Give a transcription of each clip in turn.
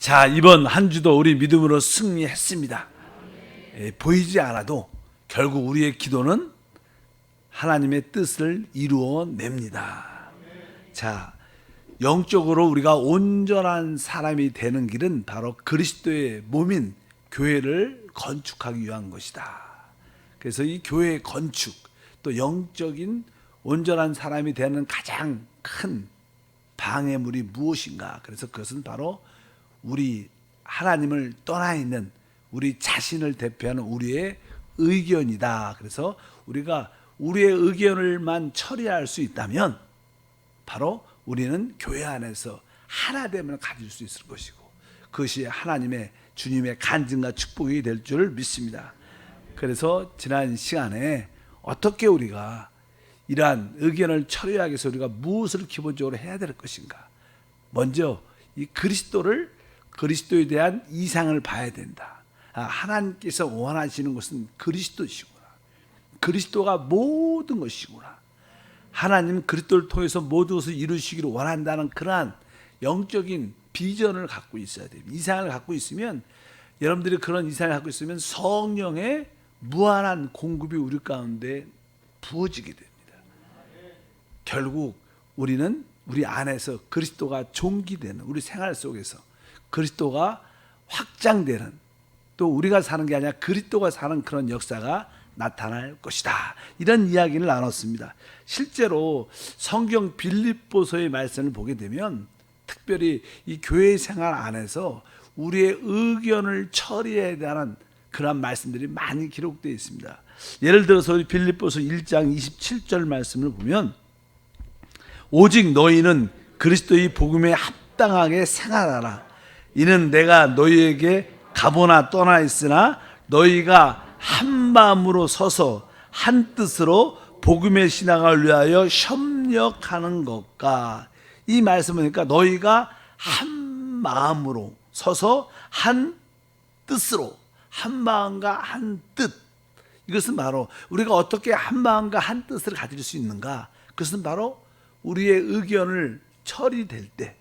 자, 이번 한 주도 우리 믿음으로 승리했습니다. 보이지 않아도 결국 우리의 기도는 하나님의 뜻을 이루어냅니다. 자, 영적으로 우리가 온전한 사람이 되는 길은 바로 그리스도의 몸인 교회를 건축하기 위한 것이다. 그래서 이 교회의 건축, 또 영적인 온전한 사람이 되는 가장 큰 방해물이 무엇인가? 그래서 그것은 바로 우리 하나님을 떠나 있는 우리 자신을 대표하는 우리의 의견이다. 그래서 우리가 우리의 의견을만 처리할 수 있다면 바로 우리는 교회 안에서 하나됨을 가질 수 있을 것이고, 그것이 하나님의 주님의 간증과 축복이 될 줄 믿습니다. 그래서 지난 시간에 어떻게 우리가 이러한 의견을 처리하기 위해서 우리가 무엇을 기본적으로 해야 될 것인가? 먼저 이 그리스도에 대한 이상을 봐야 된다. 하나님께서 원하시는 것은 그리스도시구나. 그리스도가 모든 것이구나. 하나님은 그리스도를 통해서 모든 것을 이루시기를 원한다는 그러한 영적인 비전을 갖고 있어야 됩니다. 이상을 갖고 있으면, 여러분들이 그런 이상을 갖고 있으면 성령의 무한한 공급이 우리 가운데 부어지게 됩니다. 결국 우리는 우리 안에서 그리스도가 종기되는, 우리 생활 속에서 그리스도가 확장되는, 또 우리가 사는 게 아니라 그리스도가 사는 그런 역사가 나타날 것이다. 이런 이야기를 나눴습니다. 실제로 성경 빌립보서의 말씀을 보게 되면 특별히 이 교회 생활 안에서 우리의 의견을 처리해야 되는 그런 말씀들이 많이 기록되어 있습니다. 예를 들어서 빌립보서 1장 27절 말씀을 보면, 오직 너희는 그리스도의 복음에 합당하게 생활하라. 이는 내가 너희에게 가보나 떠나 있으나 너희가 한 마음으로 서서 한 뜻으로 복음의 신앙을 위하여 협력하는 것과, 이 말씀을 보니까 너희가 한 마음으로 서서 한 뜻으로, 한 마음과 한 뜻, 이것은 바로 우리가 어떻게 한 마음과 한 뜻을 가질 수 있는가? 그것은 바로 우리의 의견을 처리될 때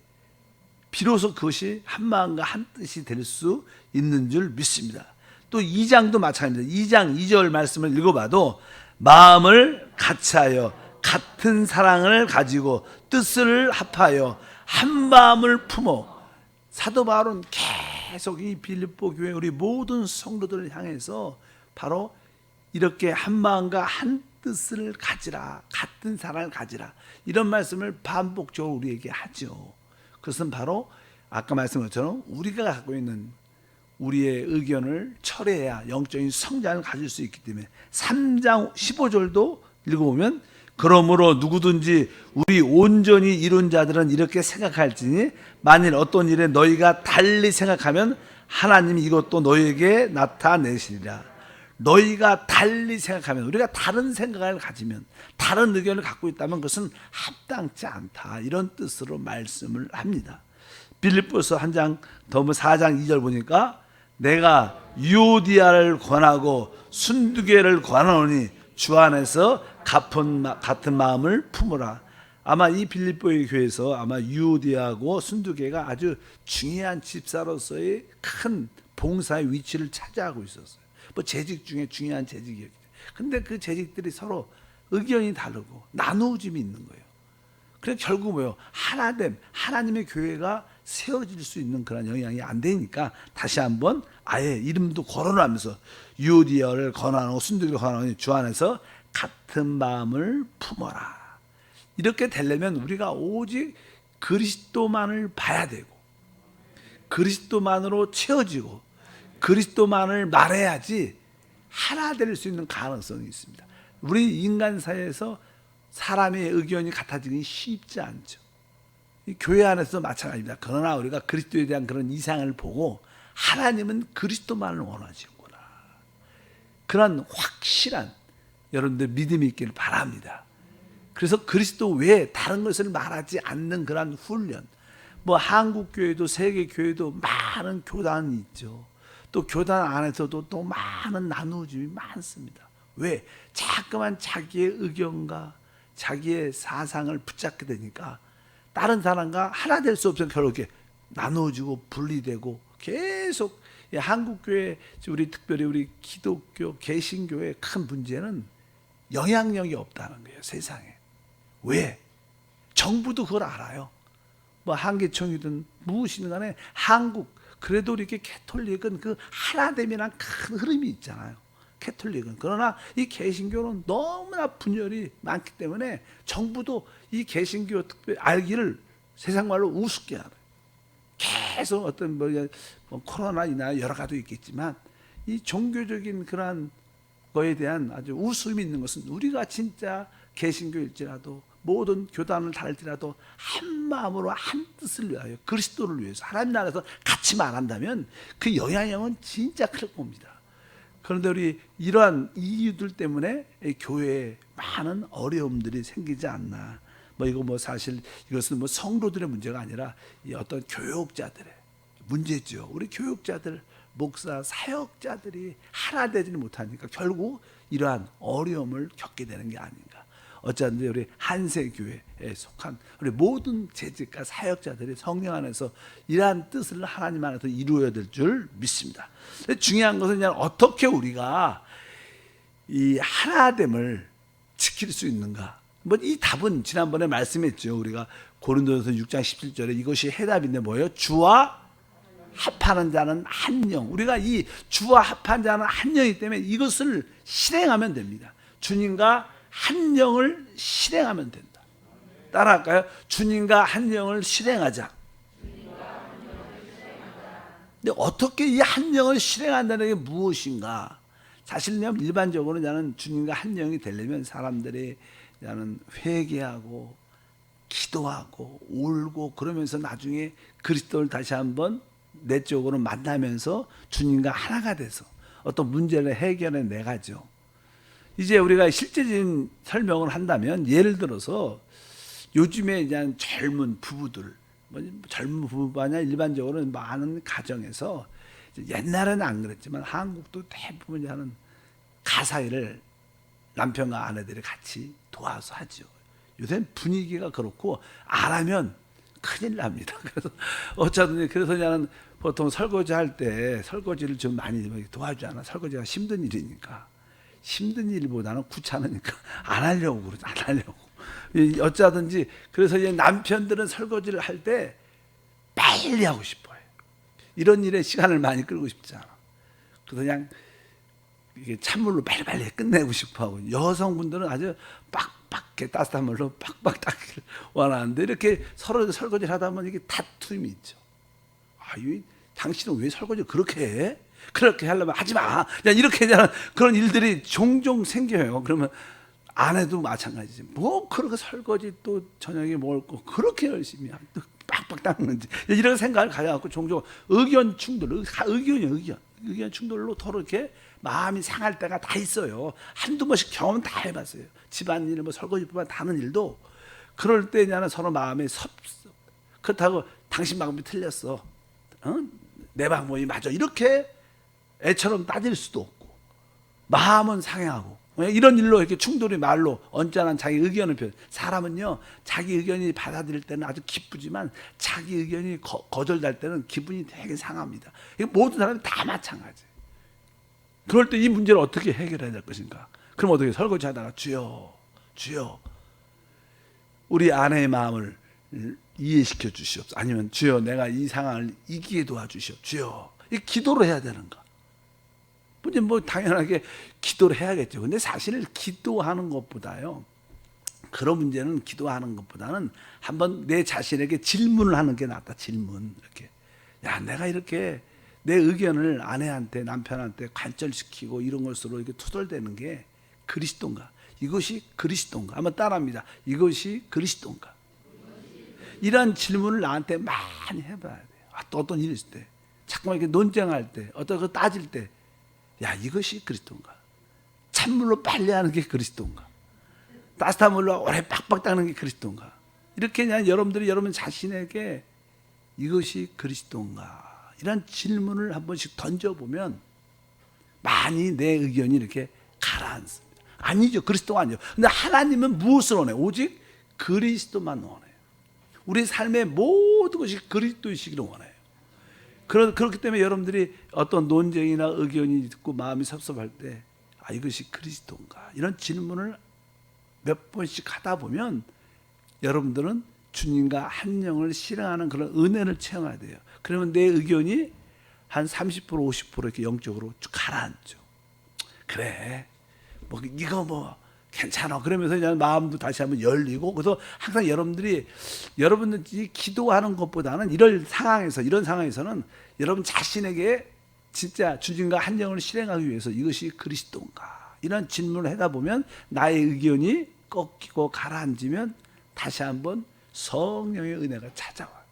비로소 그것이 한 마음과 한 뜻이 될 수 있는 줄 믿습니다. 또 2장도 마찬가지입니다. 2장 2절 말씀을 읽어봐도 마음을 같이하여 같은 사랑을 가지고 뜻을 합하여 한 마음을 품어. 사도 바울은 계속 이 빌립보 교회 우리 모든 성도들을 향해서 바로 이렇게 한 마음과 한 뜻을 가지라, 같은 사랑을 가지라, 이런 말씀을 반복적으로 우리에게 하죠. 그것은 바로 아까 말씀한 것처럼 우리가 갖고 있는 우리의 의견을 처리해야 영적인 성장을 가질 수 있기 때문에 3장 15절도 읽어보면, 그러므로 누구든지 우리 온전히 이룬 자들은 이렇게 생각할지니 만일 어떤 일에 너희가 달리 생각하면 하나님이 이것도 너희에게 나타내시리라. 너희가 달리 생각하면, 우리가 다른 생각을 가지면, 다른 의견을 갖고 있다면 그것은 합당치 않다, 이런 뜻으로 말씀을 합니다. 빌립보서 4장 2절 보니까 내가 유오디아를 권하고 순두개를 권하노니 주 안에서 같은 마음을 품으라. 아마 이 빌립보의 교회에서 아마 유오디아하고 순두개가 아주 중요한 집사로서의 큰 봉사의 위치를 차지하고 있었어요. 뭐 재직 중에 중요한 재직이었기 때문에. 근데 그 재직들이 서로 의견이 다르고 나누어짐이 있는 거예요. 그래서 결국 뭐예요? 하나됨, 하나님의 교회가 세워질 수 있는 그런 영향이 안 되니까 다시 한번 아예 이름도 거론하면서 유오디아를 권하고 순두개를 권하니 주 안에서 같은 마음을 품어라. 이렇게 되려면 우리가 오직 그리스도만을 봐야 되고, 그리스도만으로 채워지고, 그리스도만을 말해야지 하나 될 수 있는 가능성이 있습니다. 우리 인간 사회에서 사람의 의견이 같아지기 쉽지 않죠. 이 교회 안에서도 마찬가지입니다. 그러나 우리가 그리스도에 대한 그런 이상을 보고 하나님은 그리스도만을 원하시구나, 그런 확실한 여러분들 믿음이 있기를 바랍니다. 그래서 그리스도 외에 다른 것을 말하지 않는 그런 훈련, 뭐 한국교회도 세계교회도 많은 교단이 있죠. 또 교단 안에서도 또 많은 나누어짐이 많습니다. 왜? 자꾸만 자기의 의견과 자기의 사상을 붙잡게 되니까 다른 사람과 하나 될 수 없어서 결국 이렇게 나눠지고 분리되고 계속 한국교회, 우리 특별히 우리 기독교 개신교의 큰 문제는 영향력이 없다는 거예요, 세상에. 왜? 정부도 그걸 알아요. 뭐 한계총이든 무엇이든 간에 한국, 그래도 이렇게 캐톨릭은 그 하나됨이란 큰 흐름이 있잖아요, 캐톨릭은. 그러나 이 개신교는 너무나 분열이 많기 때문에 정부도 이 개신교 특별히 알기를 세상 말로 우습게 알아요. 계속 어떤 뭐 코로나나 여러 가지 있겠지만 이 종교적인 그러한 거에 대한 아주 우스움이 있는 것은, 우리가 진짜 개신교일지라도 모든 교단을 다를지라도 한 마음으로 한 뜻을 위하여 그리스도를 위해서 하나님 나라에서 같이 말한다면 그 영향력은 진짜 클 겁니다. 그런데 우리 이러한 이유들 때문에 교회에 많은 어려움들이 생기지 않나. 이거 사실 이것은 성도들의 문제가 아니라 이 어떤 교육자들의 문제죠. 우리 교육자들, 목사, 사역자들이 하나 되지 못하니까 결국 이러한 어려움을 겪게 되는 게 아닌가. 어쩌든지 우리 한세교회에 속한 우리 모든 재직과 사역자들이 성령 안에서 이러한 뜻을 하나님 안에서 이루어야 될 줄 믿습니다. 중요한 것은 그냥 어떻게 우리가 이 하나됨을 지킬 수 있는가. 이 답은 지난번에 말씀했죠. 우리가 고린도전서 6장 17절에 이것이 해답인데 뭐예요? 주와 합하는 자는 한 영. 우리가 이 주와 합한 자는 한 영이기 때문에 이것을 실행하면 됩니다. 주님과 한 영을 실행하면 된다. 따라할까요? 주님과 한 영을 실행하자. 근데 어떻게 이 한 영을 실행한다는 게 무엇인가? 사실 일반적으로 나는 주님과 한 영이 되려면 사람들이 나는 회개하고 기도하고 울고 그러면서 나중에 그리스도를 다시 한번 내적으로 만나면서 주님과 하나가 돼서 어떤 문제를 해결해 내가죠. 이제 우리가 실제적인 설명을 한다면, 예를 들어서 요즘에 그냥 젊은 부부들, 젊은 부부가 아니라 일반적으로 많은 가정에서, 옛날에는 안 그랬지만 한국도 대부분 하는 가사일을 남편과 아내들이 같이 도와서 하죠. 요새는 분위기가 그렇고 안 하면 큰일 납니다. 그래서 어쩌든지, 그래서 나는 보통 설거지 할 때 설거지를 좀 많이 도와주잖아. 설거지가 힘든 일이니까. 힘든 일보다는 귀찮으니까 안 하려고 그러죠. 안 하려고. 어쩌든지, 그래서 이제 남편들은 설거지를 할 때 빨리 하고 싶어요. 이런 일에 시간을 많이 끌고 싶지 않아. 그래서 그냥 이게 찬물로 빨리빨리 끝내고 싶어하고, 여성분들은 아주 빡빡하게 따뜻한 물로 빡빡 닦기를 원하는데, 이렇게 서로 설거지를 하다 보면 이게 다툼이 있죠. 당신은 왜 설거지를 그렇게 해? 그렇게 하려면 하지 마. 이렇게 그런 일들이 종종 생겨요. 그러면 아내도 마찬가지지. 그렇게 설거지 또 저녁에 먹을 거 그렇게 열심히 또 빡빡 닦는지, 이런 생각을 가져갖고 종종 의견 충돌, 의견 충돌로 서로 이렇게 마음이 상할 때가 다 있어요. 한두 번씩 경험 다 해봤어요. 집안일, 설거지뿐만 다른 일도. 그럴 때 나는 서로 마음이 그렇다고 당신 방법이 틀렸어, 내 방법이 맞아, 이렇게 애처럼 따질 수도 없고, 마음은 상해하고, 이런 일로 이렇게 충돌이 말로 언짢은 자기 의견을 사람은요, 자기 의견이 받아들일 때는 아주 기쁘지만 자기 의견이 거절될 때는 기분이 되게 상합니다. 모든 사람이 다 마찬가지. 그럴 때 이 문제를 어떻게 해결해야 될 것인가? 그럼 어떻게? 설거지 하다가 주여 우리 아내의 마음을 이해시켜 주시옵소서. 아니면 주여 내가 이 상황을 이기게 도와주시옵소서. 주여. 이 기도를 해야 되는가? 당연하게 기도를 해야겠죠. 근데 사실 기도하는 것보다요, 그런 문제는 기도하는 것보다는 한번 내 자신에게 질문을 하는 게 낫다. 질문. 이렇게. 내가 이렇게 내 의견을 아내한테, 남편한테 관철시키고 이런 것으로 이렇게 투덜대는 게 그리스도인가? 이것이 그리스도인가? 한번 따라합니다. 이것이 그리스도인가? 이런 질문을 나한테 많이 해봐야 돼요. 또 어떤 일이 있을 때, 자꾸만 이렇게 논쟁할 때, 어떤 거 따질 때, 이것이 그리스도인가? 찬물로 빨리 하는 게 그리스도인가? 따뜻한 물로 오래 빡빡 닦는 게 그리스도인가? 이렇게 그냥 여러분 자신에게 이것이 그리스도인가? 이런 질문을 한 번씩 던져보면 많이 내 의견이 이렇게 가라앉습니다. 아니죠. 그리스도가 아니죠. 근데 하나님은 무엇을 원해요? 오직 그리스도만 원해요. 우리 삶의 모든 것이 그리스도이시기를 원해요. 그렇기 때문에 여러분들이 어떤 논쟁이나 의견이 있고 마음이 섭섭할 때 이것이 그리스도인가? 이런 질문을 몇 번씩 하다 보면 여러분들은 주님과 한 영을 실행하는 그런 은혜를 체험해야 돼요. 그러면 내 의견이 한 30% 50% 이렇게 영적으로 쭉 가라앉죠. 그래, 이거 괜찮아. 그러면서 그냥 마음도 다시 한번 열리고, 그래서 항상 여러분들이 기도하는 것보다는 이런 상황에서는 여러분 자신에게 진짜 주님과 한 영을 실행하기 위해서 이것이 그리스도인가? 이런 질문을 하다 보면 나의 의견이 꺾이고 가라앉으면 다시 한번 성령의 은혜가 찾아와요.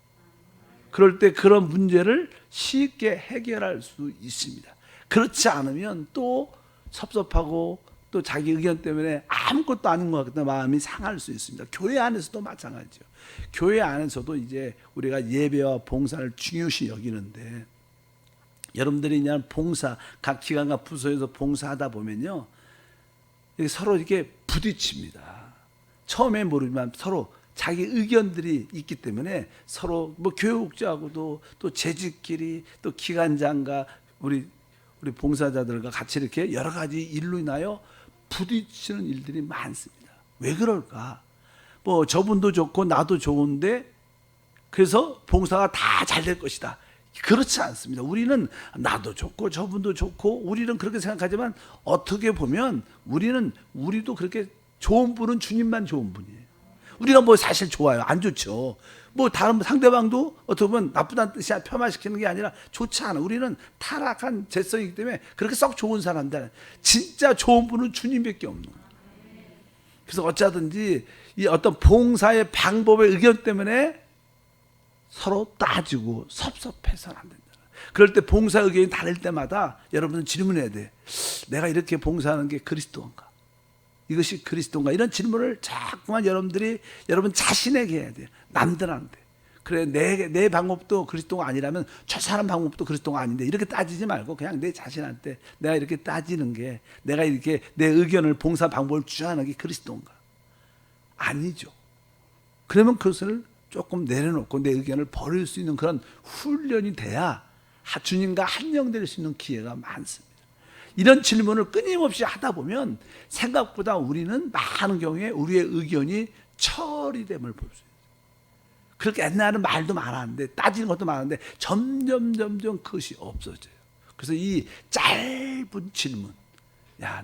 그럴 때 그런 문제를 쉽게 해결할 수 있습니다. 그렇지 않으면 또 섭섭하고 또 자기 의견 때문에 아무것도 아닌 것 같은 마음이 상할 수 있습니다. 교회 안에서도 마찬가지죠. 교회 안에서도 이제 우리가 예배와 봉사를 중요시 여기는데, 여러분들이 그냥 각 기관과 부서에서 봉사하다 보면요, 서로 이렇게 부딪힙니다. 처음에 모르지만 서로 자기 의견들이 있기 때문에 서로 교육자하고도 또 재직끼리 또 기관장과 우리 봉사자들과 같이 이렇게 여러 가지 일로 인하여 부딪히는 일들이 많습니다. 왜 그럴까? 저분도 좋고 나도 좋은데 그래서 봉사가 다 잘 될 것이다. 그렇지 않습니다. 우리는 나도 좋고 저분도 좋고 우리는 그렇게 생각하지만 어떻게 보면 우리도 그렇게 좋은 분은 주님만 좋은 분이에요. 우리가 사실 좋아요. 안 좋죠. 다른 상대방도 어떻게 보면 나쁘다는 뜻이 폄하시키는 게 아니라 좋지 않아. 우리는 타락한 죄성이기 때문에 그렇게 썩 좋은 사람들, 진짜 좋은 분은 주님밖에 없는 거예요. 그래서 어쩌든지 이 어떤 봉사의 방법의 의견 때문에 서로 따지고 섭섭해서는 안 된다. 그럴 때 봉사 의견이 다를 때마다 여러분은 질문해야 돼. 내가 이렇게 봉사하는 게 그리스도인가? 이것이 그리스도인가? 이런 질문을 자꾸만 여러분 자신에게 해야 돼요. 남들한테. 그래, 내 방법도 그리스도가 아니라면 저 사람 방법도 그리스도가 아닌데 이렇게 따지지 말고 그냥 내 자신한테 내가 이렇게 따지는 게, 내가 이렇게 내 의견을 봉사 방법을 주장하는 게 그리스도인가? 아니죠. 그러면 그것을 조금 내려놓고 내 의견을 버릴 수 있는 그런 훈련이 돼야 주님과 한영될 수 있는 기회가 많습니다. 이런 질문을 끊임없이 하다 보면 생각보다 우리는 많은 경우에 우리의 의견이 처리됨을 볼 수 있어요. 그렇게 옛날에는 말도 많았는데 따지는 것도 많았는데 점점 그것이 없어져요. 그래서 이 짧은 질문,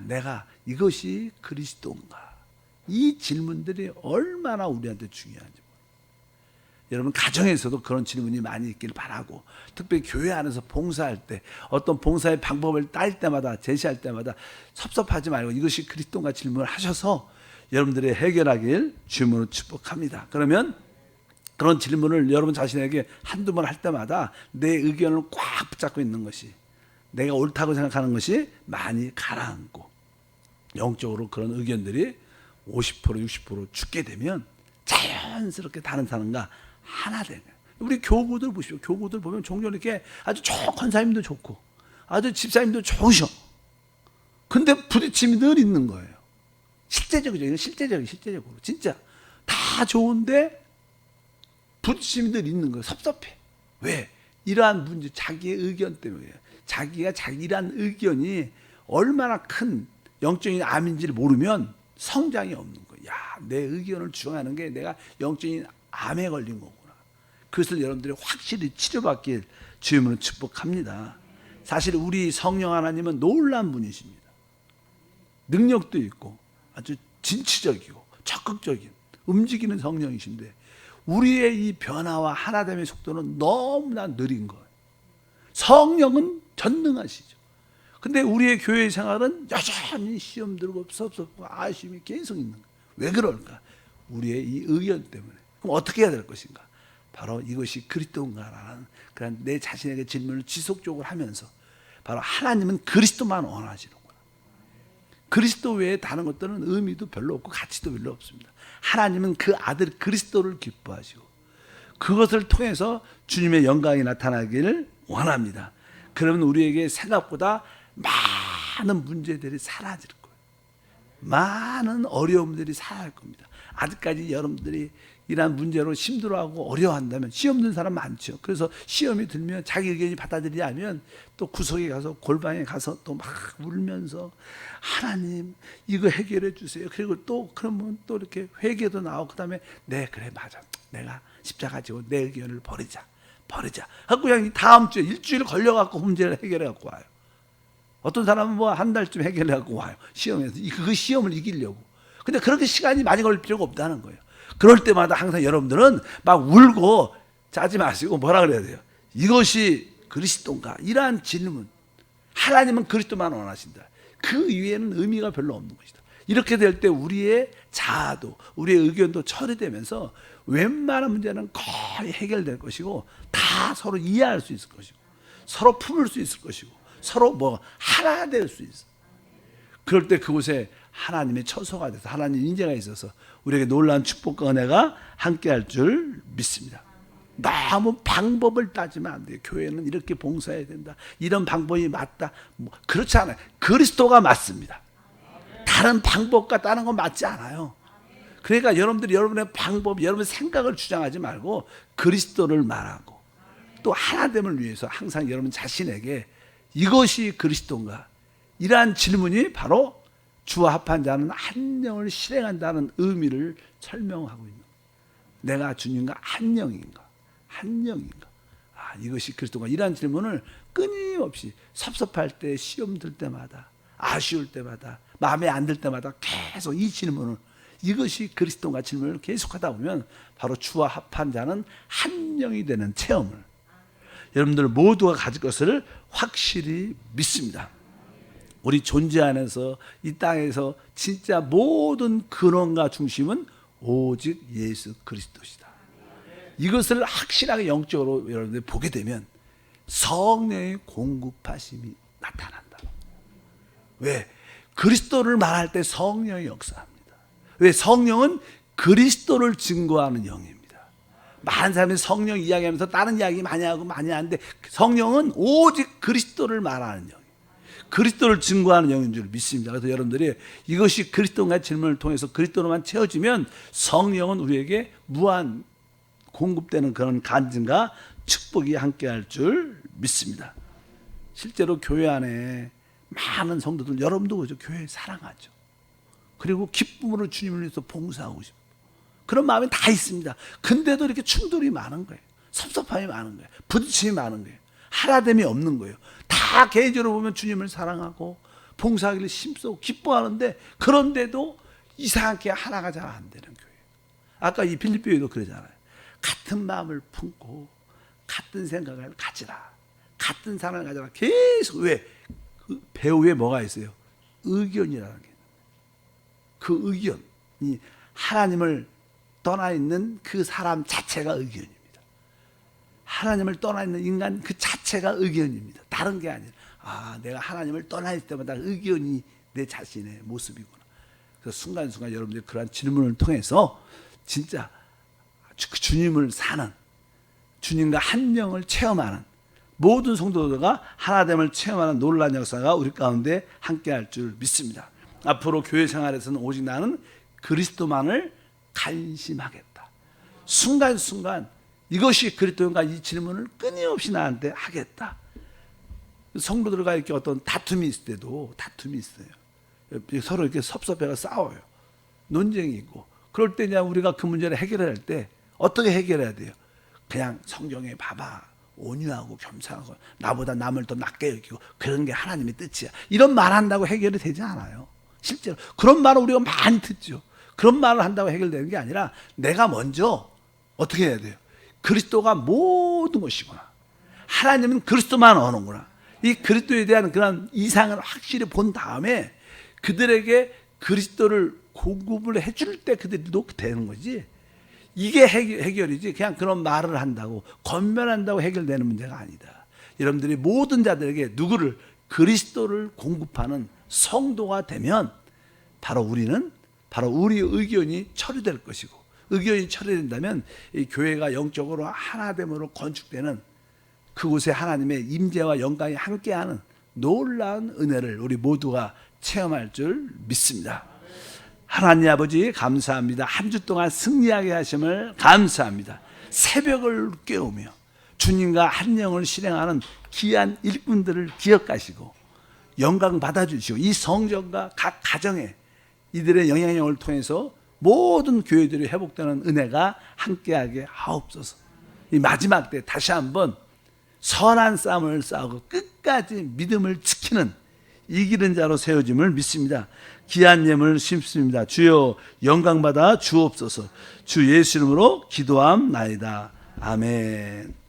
내가 이것이 그리스도인가? 이 질문들이 얼마나 우리한테 중요한지. 여러분 가정에서도 그런 질문이 많이 있길 바라고, 특별히 교회 안에서 봉사할 때 어떤 봉사의 방법을 제시할 때마다 섭섭하지 말고 이것이 그리스도인가 질문을 하셔서 여러분들이 해결하길 주님으로 축복합니다. 그러면 그런 질문을 여러분 자신에게 한두 번 할 때마다 내 의견을 꽉 붙잡고 있는 것이, 내가 옳다고 생각하는 것이 많이 가라앉고 영적으로 그런 의견들이 50% 60% 죽게 되면 자연스럽게 다른 사람과 하나 되는. 우리 교구들 보십시오. 교구들 보면 종종 이렇게 아주 좋은 권사님도 좋고 아주 집사님도 좋으셔. 근데 부딪힘이 늘 있는 거예요. 실제적으로 진짜 다 좋은데 부딪힘이 늘 있는 거예요. 섭섭해. 왜? 이러한 문제, 자기의 의견 때문에. 자기가 이러한 의견이 얼마나 큰 영적인 암인지를 모르면 성장이 없는 거예요. 내 의견을 주장하는 게 내가 영적인 암에 걸린 거구나. 그것을 여러분들이 확실히 치료받길 주님으로 축복합니다. 사실 우리 성령 하나님은 놀라운 분이십니다. 능력도 있고 아주 진취적이고 적극적인 움직이는 성령이신데 우리의 이 변화와 하나됨의 속도는 너무나 느린 거예요. 성령은 전능하시죠. 근데 우리의 교회 생활은 여전히 시험 들고 섭섭하고 아쉬움이 계속 있는 거예요. 왜 그럴까? 우리의 이 의견 때문에. 그럼 어떻게 해야 될 것인가? 바로 이것이 그리스도인가라는 그런 내 자신에게 질문을 지속적으로 하면서 바로 하나님은 그리스도만 원하시는구나. 그리스도 외에 다른 것들은 의미도 별로 없고 가치도 별로 없습니다. 하나님은 그 아들 그리스도를 기뻐하시고 그것을 통해서 주님의 영광이 나타나기를 원합니다. 그러면 우리에게 생각보다 많은 문제들이 사라질 거예요. 많은 어려움들이 사라질 겁니다. 아직까지 여러분들이 이런 문제로 힘들어하고 어려워한다면, 시험 든 사람 많죠. 그래서 시험이 들면 자기 의견이 받아들이지 않으면 또 구석에 가서, 골방에 가서 또 막 울면서 하나님 이거 해결해 주세요. 그리고 또 그러면 또 이렇게 회개도 나오고, 그다음에 네 그래 맞아, 내가 십자가 지고 내 의견을 버리자 하고 그냥 다음 주에 일주일 걸려갖고 문제를 해결해 갖고 와요. 어떤 사람은 뭐 한 달쯤 해결해 갖고 와요, 시험에서. 그 시험을 이기려고. 근데 그렇게 시간이 많이 걸릴 필요가 없다는 거예요. 그럴 때마다 항상 여러분들은 막 울고 짜지 마시고 뭐라 그래야 돼요? 이것이 그리스도인가? 이러한 질문. 하나님은 그리스도만 원하신다. 그 이외에는 의미가 별로 없는 것이다. 이렇게 될 때 우리의 자아도, 우리의 의견도 처리되면서 웬만한 문제는 거의 해결될 것이고, 다 서로 이해할 수 있을 것이고, 서로 품을 수 있을 것이고, 서로 뭐 하나 될 수 있어. 그럴 때 그곳에 하나님의 처소가 돼서, 하나님 인재가 있어서 우리에게 놀라운 축복과 은혜가 함께할 줄 믿습니다. 너무 방법을 따지면 안 돼요. 교회는 이렇게 봉사해야 된다, 이런 방법이 맞다, 뭐 그렇지 않아요. 그리스도가 맞습니다. 다른 방법과 다른 건 맞지 않아요. 그러니까 여러분들이 여러분의 방법, 여러분의 생각을 주장하지 말고 그리스도를 말하고, 또 하나됨을 위해서 항상 여러분 자신에게 이것이 그리스도인가? 이러한 질문이 바로 주와 합한 자는 한 영을 실행한다는 의미를 설명하고 있는 거예요. 내가 주님과 한 영인가? 한 영인가? 아, 이것이 그리스도인가? 이러한 질문을 끊임없이 섭섭할 때, 시험 들 때마다, 아쉬울 때마다, 마음에 안 들 때마다 계속 이 질문을, 이것이 그리스도인가 질문을 계속하다 보면 바로 주와 합한 자는 한 영이 되는 체험을 여러분들 모두가 가질 것을 확실히 믿습니다. 우리 존재 안에서, 이 땅에서 진짜 모든 근원과 중심은 오직 예수 그리스도시다. 이것을 확실하게 영적으로 여러분들이 보게 되면 성령의 공급하심이 나타난다. 왜? 그리스도를 말할 때 성령이 역사합니다. 왜? 성령은 그리스도를 증거하는 영입니다. 많은 사람이 성령 이야기하면서 다른 이야기 많이 하고 많이 하는데, 성령은 오직 그리스도를 말하는 영, 그리스도를 증거하는 영인 줄 믿습니다. 그래서 여러분들이 이것이 그리스도인가 질문을 통해서 그리스도로만 채워지면 성령은 우리에게 무한 공급되는 그런 간증과 축복이 함께할 줄 믿습니다. 실제로 교회 안에 많은 성도들, 여러분도 그죠? 교회 사랑하죠. 그리고 기쁨으로 주님을 위해서 봉사하고 싶고, 그런 마음이 다 있습니다. 근데도 이렇게 충돌이 많은 거예요. 섭섭함이 많은 거예요. 부딪힘이 많은 거예요. 하나됨이 없는 거예요. 다 개인적으로 보면 주님을 사랑하고 봉사하기를 힘쓰고 기뻐하는데, 그런데도 이상하게 하나가 잘 안 되는 교회예요. 아까 이 빌립보 교회도 그러잖아요. 같은 마음을 품고 같은 생각을 가지라, 같은 사랑을 가지라. 계속. 왜? 그 배후에 뭐가 있어요? 의견이라는 게. 그 의견이 하나님을 떠나 있는 그 사람 자체가 의견입니다. 하나님을 떠나 있는 인간 그 자체가 의견입니다. 다른 게 아니라, 아, 내가 하나님을 떠나 있을 때마다 의견이 내 자신의 모습이구나. 그래서 순간순간 여러분들이 그러한 질문을 통해서 진짜 주님을 사는, 주님과 한 영을 체험하는 모든 성도들과 하나됨을 체험하는 놀라운 역사가 우리 가운데 함께할 줄 믿습니다. 앞으로 교회 생활에서는 오직 나는 그리스도만을 간심하겠다. 순간순간 이것이 그리스도인가, 이 질문을 끊임없이 나한테 하겠다. 성도들과 이렇게 어떤 다툼이 있을 때도 다툼이 있어요. 서로 이렇게 섭섭해가 싸워요. 논쟁이 있고. 그럴 때 그냥 우리가 그 문제를 해결해야 할 때 어떻게 해결해야 돼요? 그냥 성경에 봐봐, 온유하고 겸손하고 나보다 남을 더 낮게 여기고 그런 게 하나님의 뜻이야, 이런 말 한다고 해결이 되지 않아요. 실제로 그런 말을 우리가 많이 듣죠. 그런 말을 한다고 해결되는 게 아니라, 내가 먼저 어떻게 해야 돼요? 그리스도가 모든 것이구나, 하나님은 그리스도만 오는구나, 이 그리스도에 대한 그런 이상을 확실히 본 다음에 그들에게 그리스도를 공급을 해줄 때 그들도 되는 거지. 이게 해결이지, 그냥 그런 말을 한다고, 권면한다고 해결되는 문제가 아니다. 여러분들이 모든 자들에게 누구를? 그리스도를 공급하는 성도가 되면 바로 우리는, 바로 우리의 의견이 처리될 것이고, 의견이 처리된다면 이 교회가 영적으로 하나됨으로 건축되는, 그곳에 하나님의 임재와 영광이 함께하는 놀라운 은혜를 우리 모두가 체험할 줄 믿습니다. 하나님 아버지 감사합니다. 한 주 동안 승리하게 하심을 감사합니다. 새벽을 깨우며 주님과 한 영을 실행하는 귀한 일꾼들을 기억하시고 영광 받아주시고 이 성전과 각 가정에 이들의 영향력을 통해서 모든 교회들이 회복되는 은혜가 함께하게 하옵소서. 이 마지막 때 다시 한번 선한 싸움을 싸우고 끝까지 믿음을 지키는 이기는 자로 세워짐을 믿습니다. 귀한 예물 심습니다. 주여 영광 받아 주옵소서. 주 예수 이름으로 기도함나이다. 아멘.